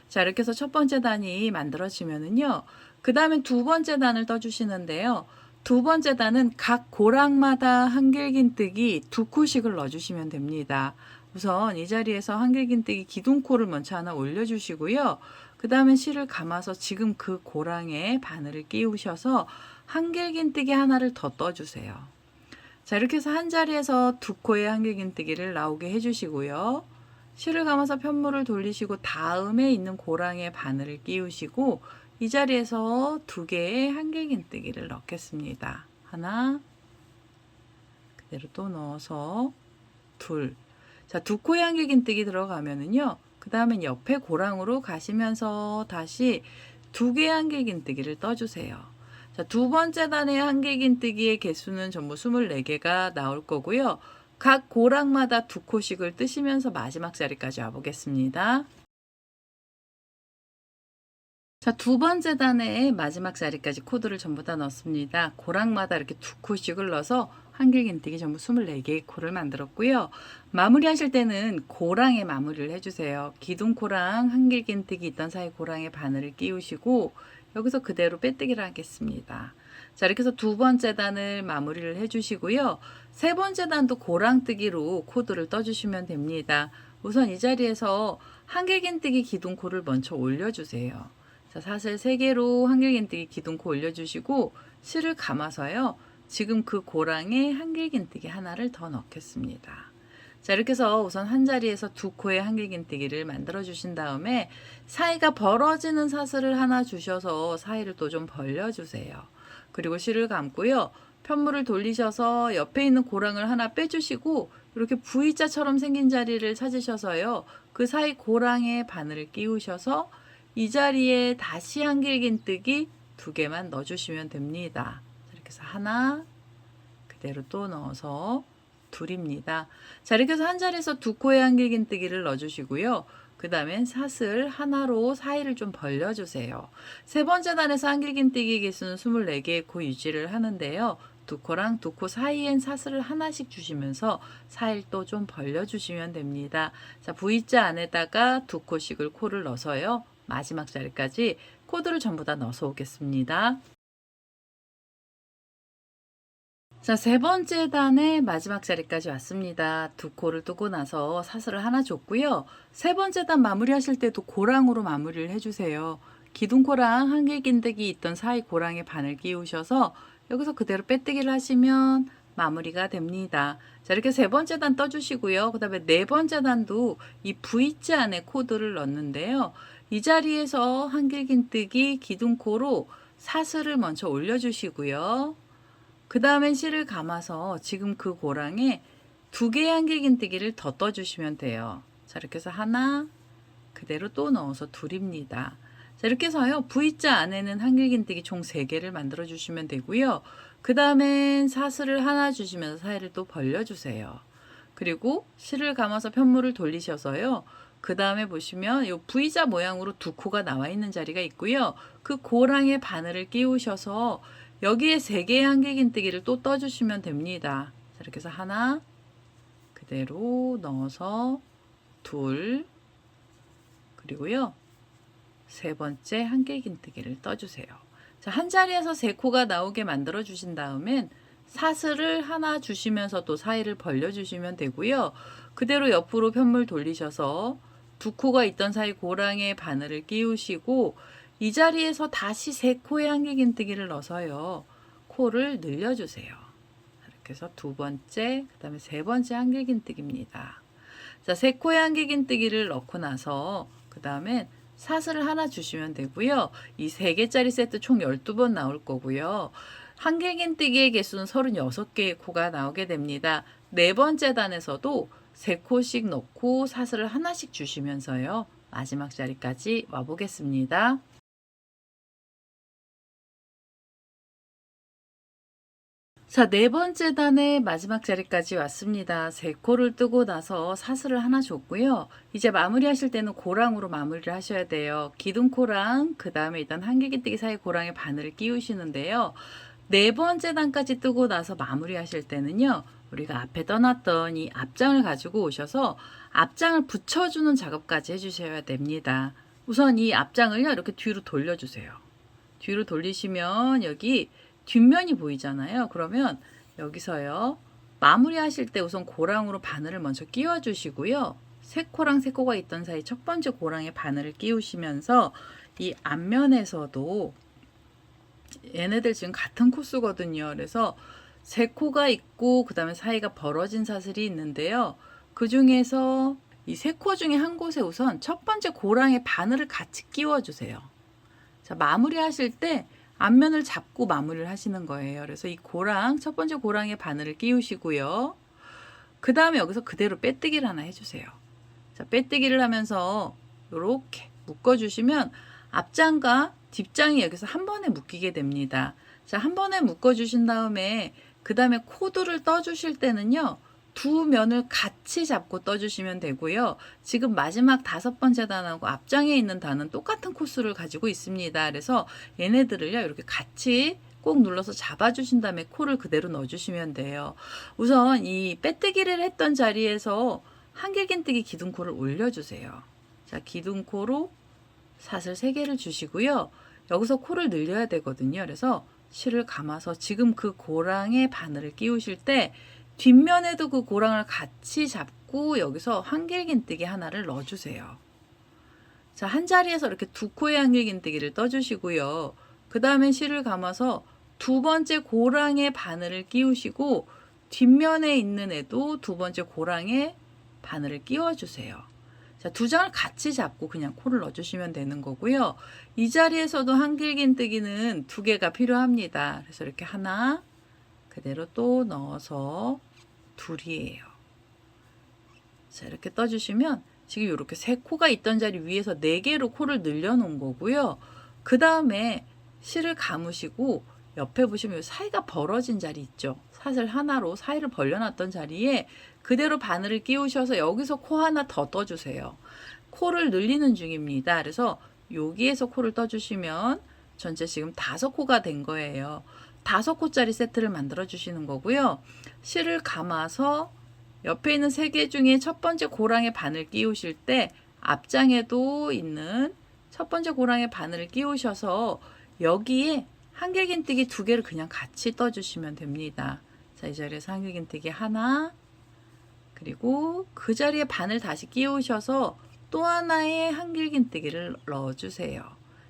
자, 이렇게 해서 첫 번째 단이 만들어지면은요. 그 다음에 두 번째 단을 떠주시는데요. 두 번째 단은 각 고랑마다 한길긴뜨기 2코씩을 넣어주시면 됩니다. 우선 이 자리에서 한길긴뜨기 기둥코를 먼저 하나 올려주시고요. 그 다음에 실을 감아서 지금 그 고랑에 바늘을 끼우셔서 한길긴뜨기 하나를 더 떠주세요. 자, 이렇게 해서 한 자리에서 2코의 한길긴뜨기를 나오게 해주시고요. 실을 감아서 편물을 돌리시고 다음에 있는 고랑에 바늘을 끼우시고 이 자리에서 2개의 한길긴뜨기를 넣겠습니다. 하나, 그대로 또 넣어서 둘. 자, 2코의 한길긴뜨기 들어가면은요. 그 다음엔 옆에 고랑으로 가시면서 다시 2개의 한길긴뜨기를 떠주세요. 자, 두 번째 단의 한길긴뜨기의 개수는 전부 24개가 나올 거고요. 각 고랑마다 2코씩을 뜨시면서 마지막 자리까지 와보겠습니다. 자, 두 번째 단의 마지막 자리까지 코드를 전부 다 넣습니다. 고랑마다 이렇게 2코씩을 넣어서 한길긴뜨기 전부 24개의 코를 만들었고요. 마무리 하실 때는 고랑에 마무리를 해주세요. 기둥코랑 한길긴뜨기 있던 사이 고랑에 바늘을 끼우시고 여기서 그대로 빼뜨기를 하겠습니다. 자, 이렇게 해서 두 번째 단을 마무리를 해주시고요. 세 번째 단도 고랑뜨기로 코드를 떠주시면 됩니다. 우선 이 자리에서 한길긴뜨기 기둥코를 먼저 올려주세요. 자, 사슬 3개로 한길긴뜨기 기둥코 올려주시고 실을 감아서요. 지금 그 고랑에 한길긴뜨기 하나를 더 넣겠습니다. 자, 이렇게 해서 우선 한 자리에서 두 코의 한길긴뜨기를 만들어 주신 다음에 사이가 벌어지는 사슬을 하나 주셔서 사이를 또 좀 벌려주세요. 그리고 실을 감고요. 편물을 돌리셔서 옆에 있는 고랑을 하나 빼주시고 이렇게 V자처럼 생긴 자리를 찾으셔서요. 그 사이 고랑에 바늘을 끼우셔서 이 자리에 다시 한길긴뜨기 2개만 넣어주시면 됩니다. 이렇게 해서 하나, 그대로 또 넣어서 둘입니다. 자, 이렇게 해서 한 자리에서 두 코의 한길긴뜨기를 넣어주시고요. 그 다음엔 사슬 하나로 사이를 좀 벌려주세요. 세 번째 단에서 한길긴뜨기 개수는 24개의 코 유지를 하는데요. 두 코랑 두 코 사이엔 사슬을 하나씩 주시면서 사이를 또 좀 벌려주시면 됩니다. 자, V자 안에다가 두 코씩을 코를 넣어서요. 마지막 자리까지 코드를 전부 다 넣어서 오겠습니다. 자, 세 번째 단의 마지막 자리까지 왔습니다. 두 코를 뜨고 나서 사슬을 하나 줬고요. 세 번째 단 마무리 하실 때도 고랑으로 마무리를 해주세요. 기둥코랑 한길긴뜨기 있던 사이 고랑에 바늘 끼우셔서 여기서 그대로 빼뜨기를 하시면 마무리가 됩니다. 자, 이렇게 세 번째 단 떠주시고요. 그 다음에 네 번째 단도 이 V자 안에 코드를 넣는데요. 이 자리에서 한길긴뜨기 기둥코로 사슬을 먼저 올려주시고요. 그 다음엔 실을 감아서 지금 그 고랑에 2개의 한길긴뜨기를 더 떠주시면 돼요. 자, 이렇게 해서 하나, 그대로 또 넣어서 둘입니다. 자, 이렇게 해서요. V자 안에는 한길긴뜨기 총 3개를 만들어 주시면 되고요. 그 다음엔 사슬을 하나 주시면서 사이를 또 벌려주세요. 그리고 실을 감아서 편물을 돌리셔서요. 그 다음에 보시면 이 V자 모양으로 두 코가 나와 있는 자리가 있고요. 그 고랑에 바늘을 끼우셔서 여기에 3개의 한길긴뜨기를 또 떠주시면 됩니다. 자, 이렇게 해서 하나, 그대로 넣어서 둘, 그리고요. 세 번째 한길긴뜨기를 떠주세요. 자, 한 자리에서 3코가 나오게 만들어 주신 다음엔 사슬을 하나 주시면서 또 사이를 벌려주시면 되고요. 그대로 옆으로 편물 돌리셔서 2코가 있던 사이 고랑에 바늘을 끼우시고 이 자리에서 다시 3코의 한길긴뜨기를 넣어서요. 코를 늘려주세요. 이렇게 해서 두 번째, 그 다음에 세 번째 한길긴뜨기입니다. 자, 3코의 한길긴뜨기를 넣고 나서 그 다음엔 사슬을 하나 주시면 되고요. 이 3개짜리 세트 총 12번 나올 거고요. 한길긴뜨기의 개수는 36개의 코가 나오게 됩니다. 네 번째 단에서도 3코씩 넣고 사슬을 하나씩 주시면서요. 마지막 자리까지 와보겠습니다. 자, 네 번째 단의 마지막 자리까지 왔습니다. 3코를 뜨고 나서 사슬을 하나 줬고요. 이제 마무리 하실 때는 고랑으로 마무리를 하셔야 돼요. 기둥코랑 그 다음에 일단 한길긴뜨기 사이 고랑에 바늘을 끼우시는데요. 네 번째 단까지 뜨고 나서 마무리 하실 때는요. 우리가 앞에 떠났던 이 앞장을 가지고 오셔서 앞장을 붙여주는 작업까지 해주셔야 됩니다. 우선 이 앞장을요. 이렇게 뒤로 돌려주세요. 뒤로 돌리시면 여기 뒷면이 보이잖아요. 그러면 여기서요. 마무리 하실 때 우선 고랑으로 바늘을 먼저 끼워 주시고요. 3코랑 3코가 있던 사이 첫 번째 고랑에 바늘을 끼우시면서 이 앞면에서도 얘네들 지금 같은 코스거든요. 그래서 3코가 있고 그 다음에 사이가 벌어진 사슬이 있는데요. 그 중에서 이 3코 중에 한 곳에 우선 첫 번째 고랑에 바늘을 같이 끼워 주세요. 자, 마무리 하실 때 앞면을 잡고 마무리를 하시는 거예요. 그래서 이 고랑, 첫 번째 고랑에 바늘을 끼우시고요. 그 다음에 여기서 그대로 빼뜨기를 하나 해주세요. 자, 빼뜨기를 하면서 이렇게 묶어주시면 앞장과 뒷장이 여기서 한 번에 묶이게 됩니다. 자, 한 번에 묶어주신 다음에 그 다음에 코드를 떠주실 때는요. 두 면을 같이 잡고 떠주시면 되고요. 지금 마지막 5번째 단하고 앞장에 있는 단은 똑같은 코스를 가지고 있습니다. 그래서 얘네들을요 이렇게 같이 꼭 눌러서 잡아주신 다음에 코를 그대로 넣어주시면 돼요. 우선 이 빼뜨기를 했던 자리에서 한길긴뜨기 기둥코를 올려주세요. 자, 기둥코로 사슬 3개를 주시고요. 여기서 코를 늘려야 되거든요. 그래서 실을 감아서 지금 그 고랑에 바늘을 끼우실 때 뒷면에도 그 고랑을 같이 잡고 여기서 한길긴뜨기 하나를 넣어주세요. 자, 한 자리에서 이렇게 2코의 한길긴뜨기를 떠주시고요. 그 다음에 실을 감아서 2번째 고랑에 바늘을 끼우시고 뒷면에 있는 애도 2번째 고랑에 바늘을 끼워주세요. 자, 2장을 같이 잡고 그냥 코를 넣어주시면 되는 거고요. 이 자리에서도 한길긴뜨기는 2개가 필요합니다. 그래서 이렇게 하나 그대로 또 넣어서 둘이에요. 자, 이렇게 떠주시면 지금 이렇게 3코가 있던 자리 위에서 4개로 코를 늘려 놓은 거고요. 그 다음에 실을 감으시고 옆에 보시면 사이가 벌어진 자리 있죠. 사슬 하나로 사이를 벌려놨던 자리에 그대로 바늘을 끼우셔서 여기서 코 하나 더 떠주세요. 코를 늘리는 중입니다. 그래서 여기에서 코를 떠주시면 전체 지금 5코가 된 거예요. 5코짜리 세트를 만들어 주시는 거고요. 실을 감아서 옆에 있는 3개 중에 첫 번째 고랑에 바늘 끼우실 때 앞장에도 있는 첫 번째 고랑에 바늘을 끼우셔서 여기에 한길긴뜨기 2개를 그냥 같이 떠주시면 됩니다. 자, 이 자리에서 한길긴뜨기 하나, 그리고 그 자리에 바늘 다시 끼우셔서 또 하나의 한길긴뜨기를 넣어주세요.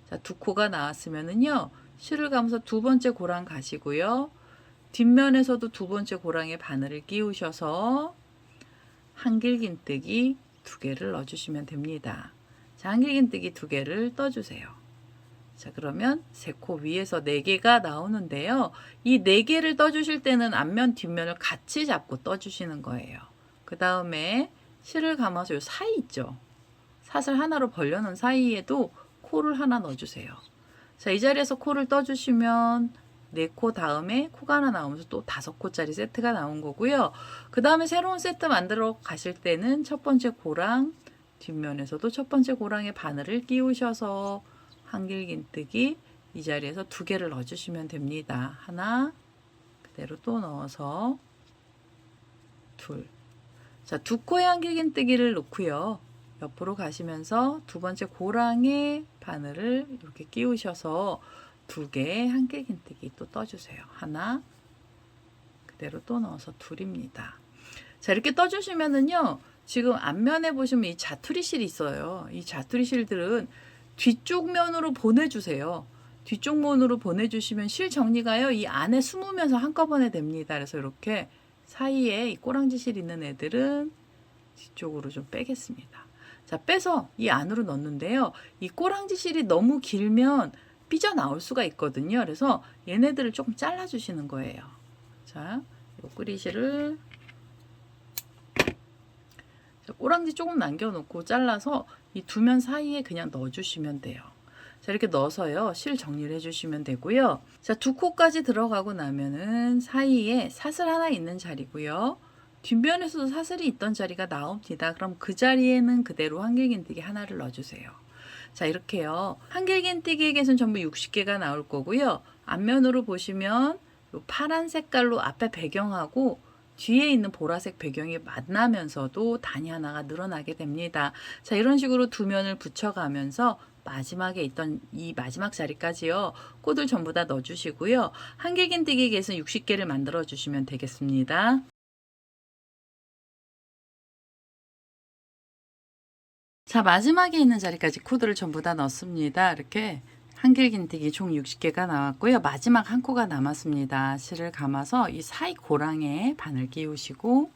자, 2코가 나왔으면은요, 실을 감아서 2번째 고랑 가시고요. 뒷면에서도 2번째 고랑에 바늘을 끼우셔서 한길긴뜨기 2개를 넣어주시면 됩니다. 자, 한길긴뜨기 2개를 떠주세요. 자, 그러면 3코 위에서 4개가 나오는데요. 이 4개를 떠주실 때는 앞면 뒷면을 같이 잡고 떠주시는 거예요. 그 다음에 실을 감아서 이 사이 있죠. 사슬 하나로 벌려놓은 사이에도 코를 하나 넣어주세요. 자, 이 자리에서 코를 떠주시면 4코 다음에 코가 하나 나오면서 또 5코짜리 세트가 나온 거고요. 그 다음에 새로운 세트 만들어 가실 때는 첫 번째 고랑, 뒷면에서도 첫 번째 고랑에 바늘을 끼우셔서 한길긴뜨기 이 자리에서 2개를 넣어주시면 됩니다. 하나, 그대로 또 넣어서 둘. 자, 2코의 한길긴뜨기를 놓고요. 옆으로 가시면서 2번째 고랑에 바늘을 이렇게 끼우셔서 2개의 한길긴뜨기 또 떠주세요. 하나, 그대로 또 넣어서 둘입니다. 자, 이렇게 떠주시면은요, 지금 앞면에 보시면 이 자투리 실이 있어요. 이 자투리 실들은 뒤쪽 면으로 보내주세요. 뒤쪽 면으로 보내주시면 실 정리가요, 이 안에 숨으면서 한꺼번에 됩니다. 그래서 이렇게 사이에 이 꼬랑지 실 있는 애들은 뒤쪽으로 좀 빼겠습니다. 자, 빼서 이 안으로 넣는데요. 이 꼬랑지 실이 너무 길면 삐져나올 수가 있거든요. 그래서 얘네들을 조금 잘라주시는 거예요. 자, 요 끄리실을 꼬랑지 조금 남겨놓고 잘라서 이 2면 사이에 그냥 넣어주시면 돼요. 자, 이렇게 넣어서요, 실 정리를 해주시면 되고요. 자, 2코까지 들어가고 나면은 사이에 사슬 하나 있는 자리고요. 뒷면에서도 사슬이 있던 자리가 나옵니다. 그럼 그 자리에는 그대로 한길긴뜨기 하나를 넣어주세요. 자, 이렇게요. 한길긴뜨기의 개수는 전부 60개가 나올 거고요. 앞면으로 보시면 요 파란 색깔로 앞에 배경하고 뒤에 있는 보라색 배경이 만나면서도 단위 하나가 늘어나게 됩니다. 자, 이런 식으로 2면을 붙여가면서 마지막에 있던 이 마지막 자리까지요, 코들 전부 다 넣어주시고요. 한길긴뜨기 개수는 60개를 만들어 주시면 되겠습니다. 자, 마지막에 있는 자리까지 코드를 전부 다 넣습니다. 이렇게 한길긴뜨기 총 60개가 나왔고요. 마지막 한 코가 남았습니다. 실을 감아서 이 사이 고랑에 바늘 끼우시고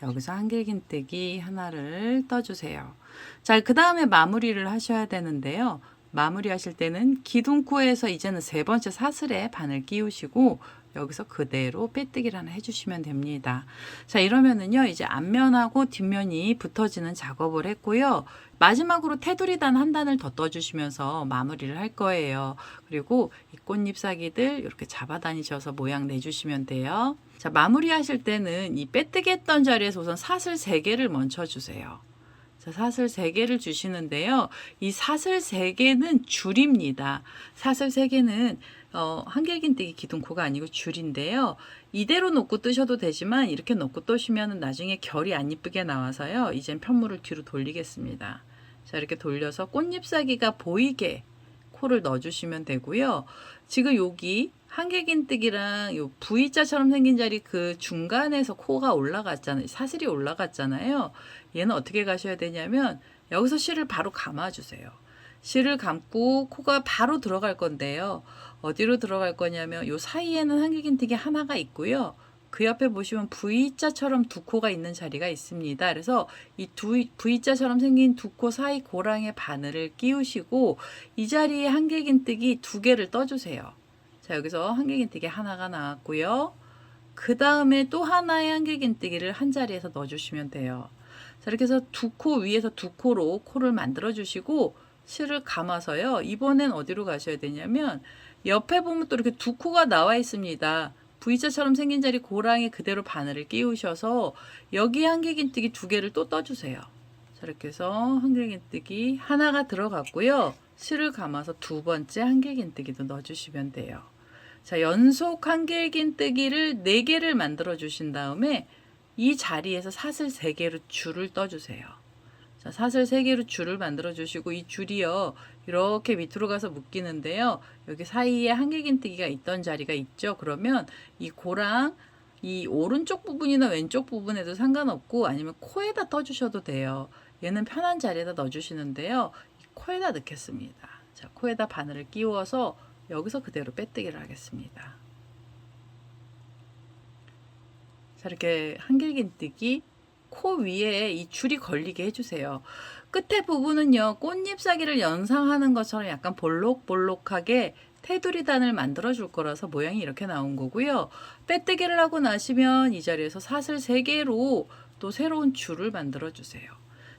여기서 한길긴뜨기 하나를 떠주세요. 자, 그 다음에 마무리를 하셔야 되는데요. 마무리 하실 때는 기둥코에서 이제는 3번째 사슬에 바늘 끼우시고 여기서 그대로 빼뜨기를 하나 해주시면 됩니다. 자, 이러면은요, 이제 앞면하고 뒷면이 붙어지는 작업을 했고요. 마지막으로 테두리단 한 단을 더 떠주시면서 마무리를 할 거예요. 그리고 이 꽃잎사기들 이렇게 잡아 다니셔서 모양 내주시면 돼요. 자, 마무리 하실 때는 이 빼뜨기 했던 자리에서 우선 사슬 3개를 먼저 주세요. 자, 사슬 3개를 주시는데요. 이 사슬 3개는 줄입니다. 사슬 3개는 한길긴뜨기 기둥코가 아니고 줄인데요. 이대로 놓고 뜨셔도 되지만 이렇게 놓고 뜨시면 나중에 결이 안 이쁘게 나와서요. 이젠 편물을 뒤로 돌리겠습니다. 자, 이렇게 돌려서 꽃잎사귀가 보이게 코를 넣어주시면 되고요. 지금 여기 한길긴뜨기랑 요 V자처럼 생긴 자리 그 중간에서 코가 올라갔잖아요. 사슬이 올라갔잖아요. 얘는 어떻게 가셔야 되냐면 여기서 실을 바로 감아주세요. 실을 감고 코가 바로 들어갈 건데요. 어디로 들어갈 거냐면 요 사이에는 한길긴뜨기 하나가 있고요. 그 옆에 보시면 V자처럼 두 코가 있는 자리가 있습니다. 그래서 이 V자처럼 생긴 두 코 사이 고랑에 바늘을 끼우시고 이 자리에 한길긴뜨기 2개를 떠주세요. 자, 여기서 한길긴뜨기 하나가 나왔고요. 그 다음에 또 하나의 한길긴뜨기를 한 자리에서 넣어주시면 돼요. 자, 이렇게 해서 2코 위에서 2코로 코를 만들어 주시고 실을 감아서요. 이번엔 어디로 가셔야 되냐면 옆에 보면 또 이렇게 2코가 나와 있습니다. V자처럼 생긴 자리 고랑에 그대로 바늘을 끼우셔서 여기 한길긴뜨기 2개를 또 떠주세요. 자, 이렇게 해서 한길긴뜨기 하나가 들어갔고요. 실을 감아서 2번째 한길긴뜨기도 넣어주시면 돼요. 자, 연속 한길긴뜨기를 4개를 만들어 주신 다음에 이 자리에서 사슬 3개로 줄을 떠주세요. 자, 사슬 3개로 줄을 만들어 주시고 이 줄이요 이렇게 밑으로 가서 묶이는데요. 여기 사이에 한길긴뜨기가 있던 자리가 있죠. 그러면 이 고랑 이 오른쪽 부분이나 왼쪽 부분에도 상관없고 아니면 코에다 떠주셔도 돼요. 얘는 편한 자리에다 넣어주시는데요. 이 코에다 넣겠습니다. 자, 코에다 바늘을 끼워서 여기서 그대로 빼뜨기를 하겠습니다. 자, 이렇게 한길긴뜨기 코 위에 이 줄이 걸리게 해주세요. 끝에 부분은요, 꽃잎사귀를 연상하는 것처럼 약간 볼록볼록하게 테두리단을 만들어 줄 거라서 모양이 이렇게 나온 거고요. 빼뜨기를 하고 나시면 이 자리에서 사슬 3개로 또 새로운 줄을 만들어 주세요.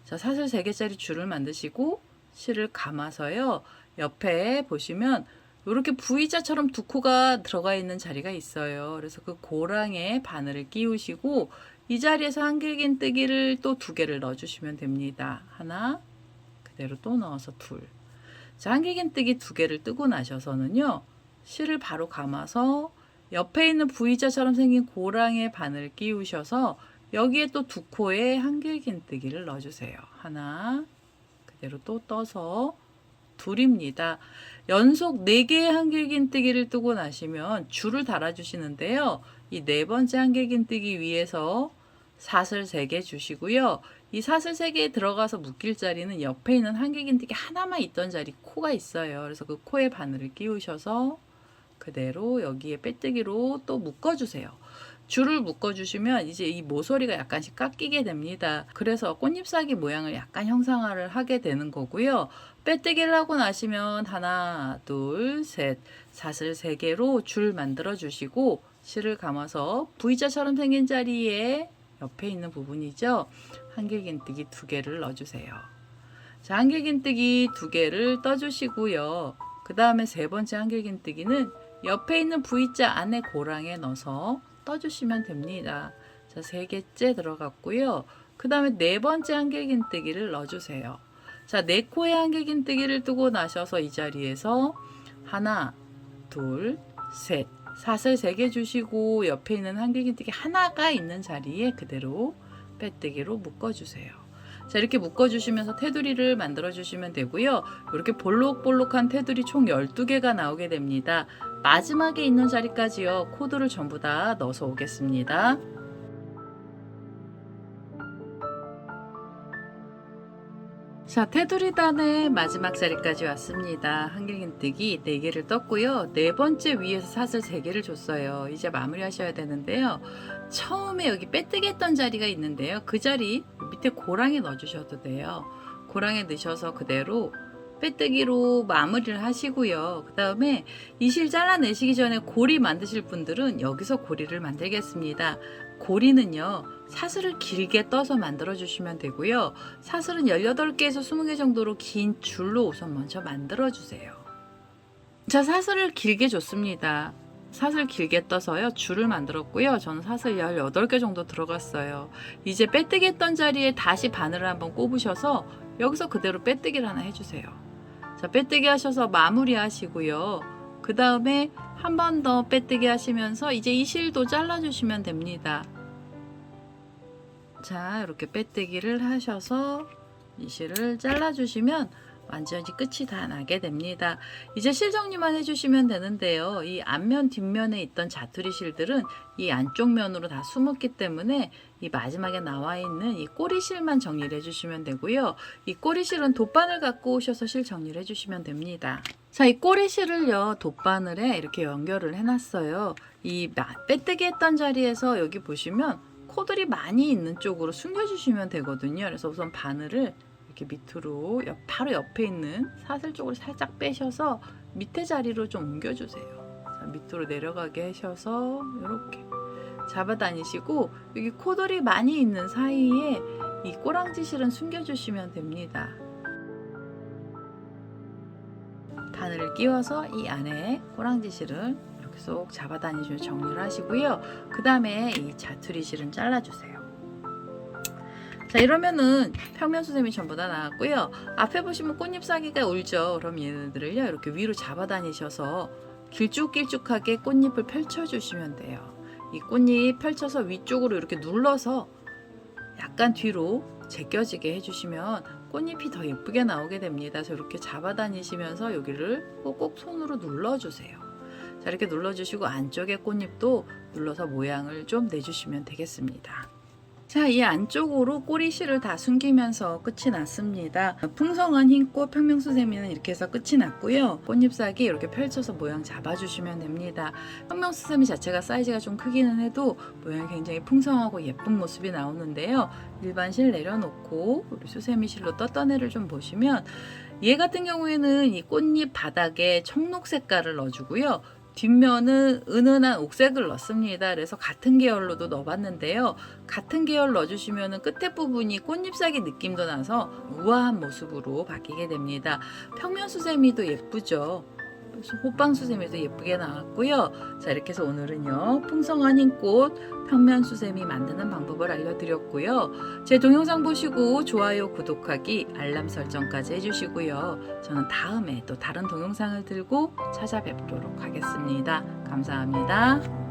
자, 사슬 3개짜리 줄을 만드시고 실을 감아서요. 옆에 보시면 이렇게 V자처럼 2코가 들어가 있는 자리가 있어요. 그래서 그 고랑에 바늘을 끼우시고 이 자리에서 한길긴뜨기를 또 2개를 넣어주시면 됩니다. 하나, 그대로 또 넣어서 2. 자, 한길긴뜨기 2개를 뜨고 나셔서는요. 실을 바로 감아서 옆에 있는 V자처럼 생긴 고랑에 바늘 끼우셔서 여기에 또 2코에 한길긴뜨기를 넣어주세요. 하나, 그대로 또 떠서 2입니다. 연속 4개의 한길긴뜨기를 뜨고 나시면 줄을 달아주시는데요. 이 4번째 한길긴뜨기 위에서 사슬 3개 주시고요. 이 사슬 3개에 들어가서 묶일 자리는 옆에 있는 한길긴뜨기 하나만 있던 자리 코가 있어요. 그래서 그 코에 바늘을 끼우셔서 그대로 여기에 빼뜨기로 또 묶어주세요. 줄을 묶어주시면 이제 이 모서리가 약간씩 깎이게 됩니다. 그래서 꽃잎사귀 모양을 약간 형상화를 하게 되는 거고요. 빼뜨기를 하고 나시면 하나, 둘, 셋, 사슬 3개로 줄 만들어 주시고 실을 감아서 V자처럼 생긴 자리에 옆에 있는 부분이죠. 한길긴뜨기 2개를 넣어주세요. 자, 한길긴뜨기 2개를 떠주시고요. 그 다음에 3번째 한길긴뜨기는 옆에 있는 V자 안에 고랑에 넣어서 떠주시면 됩니다. 자, 3개째 들어갔고요. 그 다음에 4번째 한길긴뜨기를 넣어주세요. 자, 4코의 한길긴뜨기를 뜨고 나셔서 이 자리에서 하나, 둘, 셋, 사슬 3개 주시고 옆에 있는 한길긴뜨기 하나가 있는 자리에 그대로 빼뜨기로 묶어주세요. 자, 이렇게 묶어주시면서 테두리를 만들어주시면 되고요. 이렇게 볼록볼록한 테두리 총 12개가 나오게 됩니다. 마지막에 있는 자리까지요. 코드를 전부 다 넣어서 오겠습니다. 자, 테두리단의 마지막 자리까지 왔습니다. 한길긴뜨기 4개를 떴고요. 4번째 위에서 사슬 3개를 줬어요. 이제 마무리 하셔야 되는데요. 처음에 여기 빼뜨기 했던 자리가 있는데요. 그 자리 밑에 고랑에 넣어주셔도 돼요. 고랑에 넣으셔서 그대로 빼뜨기로 마무리를 하시고요. 그 다음에 이 실 잘라내시기 전에 고리 만드실 분들은 여기서 고리를 만들겠습니다. 고리는요, 사슬을 길게 떠서 만들어 주시면 되고요. 사슬은 18개에서 20개 정도로 긴 줄로 우선 먼저 만들어 주세요. 자, 사슬을 길게 줬습니다. 사슬 길게 떠서요 줄을 만들었고요. 저는 사슬 18개 정도 들어갔어요. 이제 빼뜨기 했던 자리에 다시 바늘을 한번 꼽으셔서 여기서 그대로 빼뜨기를 하나 해주세요. 자, 빼뜨기 하셔서 마무리 하시고요. 그 다음에 한 번 더 빼뜨기 하시면서 이제 이 실도 잘라 주시면 됩니다. 자, 이렇게 빼뜨기를 하셔서 이 실을 잘라 주시면 완전히 끝이 다 나게 됩니다. 이제 실 정리만 해주시면 되는데요. 이 앞면 뒷면에 있던 자투리 실들은 이 안쪽 면으로 다 숨었기 때문에 이 마지막에 나와 있는 이 꼬리실만 정리를 해주시면 되고요. 이 꼬리실은 돗바늘 갖고 오셔서 실 정리를 해주시면 됩니다. 자, 이 꼬리실을요 돗바늘에 이렇게 연결을 해놨어요. 이 빼뜨기 했던 자리에서 여기 보시면 코들이 많이 있는 쪽으로 숨겨주시면 되거든요. 그래서 우선 바늘을 이렇게 밑으로 바로 옆에 있는 사슬 쪽으로 살짝 빼셔서 밑에 자리로 좀 옮겨주세요. 자, 밑으로 내려가게 하셔서 이렇게 잡아 다니시고 여기 코들이 많이 있는 사이에 이 꼬랑지 실은 숨겨주시면 됩니다. 바늘을 끼워서 이 안에 꼬랑지 실을 이렇게 쏙 잡아 다니시면 정리를 하시고요. 그 다음에 이 자투리 실은 잘라주세요. 자, 이러면은 평면 수세미 전부 다 나왔고요. 앞에 보시면 꽃잎사귀가 울죠. 그럼 얘네들을요 이렇게 위로 잡아 다니셔서 길쭉길쭉하게 꽃잎을 펼쳐 주시면 돼요. 이 꽃잎 펼쳐서 위쪽으로 이렇게 눌러서 약간 뒤로 제껴지게 해주시면 꽃잎이 더 예쁘게 나오게 됩니다. 그래서 이렇게 잡아 다니시면서 여기를 꼭 손으로 눌러주세요. 자, 이렇게 눌러주시고 안쪽에 꽃잎도 눌러서 모양을 좀 내주시면 되겠습니다. 자, 이 안쪽으로 꼬리실을 다 숨기면서 끝이 났습니다. 풍성한 흰꽃 평명수세미는 이렇게 해서 끝이 났고요. 꽃잎사귀 이렇게 펼쳐서 모양 잡아주시면 됩니다. 평명수세미 자체가 사이즈가 좀 크기는 해도 모양이 굉장히 풍성하고 예쁜 모습이 나오는데요. 일반 실 내려놓고 우리 수세미 실로 떴던 애를 좀 보시면 얘 같은 경우에는 이 꽃잎 바닥에 청록 색깔을 넣어주고요. 뒷면은 은은한 옥색을 넣습니다. 그래서 같은 계열로도 넣어봤는데요. 같은 계열 넣어주시면 끝에 부분이 꽃잎사귀 느낌도 나서 우아한 모습으로 바뀌게 됩니다. 평면수세미도 예쁘죠. 호빵수세미도 예쁘게 나왔고요. 자, 이렇게 해서 오늘은요 풍성한 흰꽃 평면수세미 만드는 방법을 알려드렸고요. 제 동영상 보시고 좋아요, 구독하기, 알람 설정까지 해주시고요. 저는 다음에 또 다른 동영상을 들고 찾아뵙도록 하겠습니다. 감사합니다.